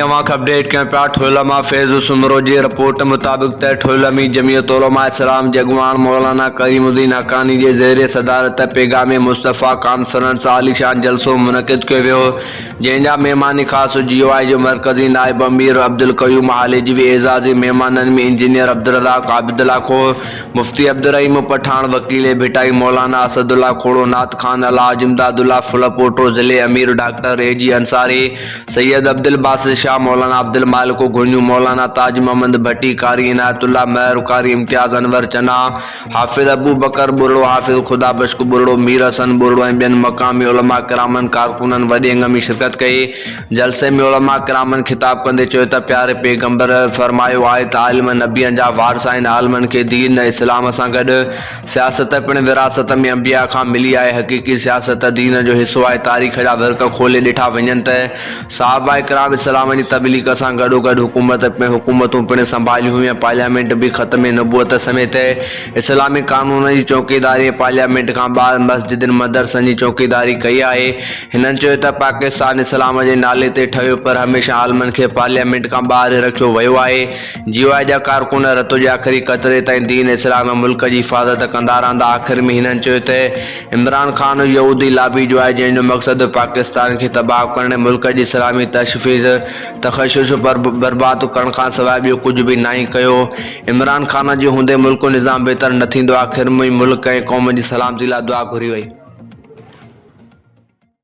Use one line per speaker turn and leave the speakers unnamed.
Update करें पिया ठोलमा फैज़ सुमरो जी report मुताबिक त ठोलमी जमियत उलमा इस्लाम जगवान मौलाना करीमुद्दीन हक़ानी के ज़ेर सदारत पैगाम मुस्तफ़ा कॉन्फ्रेंस आलीशान जलसो मुनक़िद किया वियो, जंहिंजा मेहमानी ख़ास GOI जो मरकज़ी नायब अमीर अब्दुल क़यूम हालिजवी एज़ाज़ी मेहमानन में इंजीनियर अब्दुर्रज़ाक़ आबिदुल्ला खो, मुफ्ती अब्दुर्रहीम पठान, वकील भिटाई मौलाना असदुल्ला खोड़ो, नात खान अला जिमदादुल्ला फुलपोटो, ज़िले अमीर डॉक्टर AG अंसारी, सैयद अब्दुल बासित शाह, मौलाना अब्दुल मालिक गुंजू, मौलाना ताज मोहम्मद भट्टी, कारी इनायतुल्ला महर, कारी इम्तियाज़ अनवर चना, हाफिज़ अबू बकर बुरड़ो, हाफिज़ खुदा बश्क बुरड़ो, मीर हसन बुरड़ो ऐं ॿियनि मक़ामी उलमा किरामन कारकुननि वॾे अंग में शिरकत कई। जलसे में उलमा किरामन खिताब कंदे चयो त प्यारे पैगंबर फरमायो आहे त आलिम नबियनि जा वारस आहिनि, आलिमनि खे दीन इस्लाम सां गॾु सियासत पिणु विरासत में अंबिया खां मिली आहे। हक़ीक़ी सियासत दीन जो हिसो आहे। तारीख़ जा विर्क खोले ॾिठा वञनि त सहाबा किराम इस्लाम जी तबलीग सां गॾोगॾु हुकूमतूं पिणु संभालियूं हुयूं। पार्लियामेंट भी ख़त्म नबूअत समेत इस्लामी कानून जी चौकीदारी पार्लियामेंट खां ॿाहिरि मस्जिदनि मदरसनि जी चौकीदारी कई आहे। हिननि चयो त पाकिस्तान इस्लाम जे नाले ते ठहियो, पर हमेशह आलमनि खे पार्लियामेंट खां ॿाहिरि रखियो वियो आहे। GOI जा कारकुन रत जे आख़िरी क़तरे ताईं दीन इस्लाम मुल्क जी हिफ़ाज़त कंदा रहंदा। आख़िर में हिननि चयो त इमरान खान यहूदी लाबी जो आहे, जंहिंजो मक़सदु पाकिस्तान खे तबाह करणु, मुल्क जी इस्लामी तशफ़ीज़ तख़शुश पर बर्बाद करण खां सवाइ ॿियो कुझु बि नाहे कयो। इमरान खान जे हूंदे मुल्क निज़ाम बहितर न थींदो। आख़िर में मुल्क ऐं क़ौम जी सलामती लाइ दुआ घुरी वई।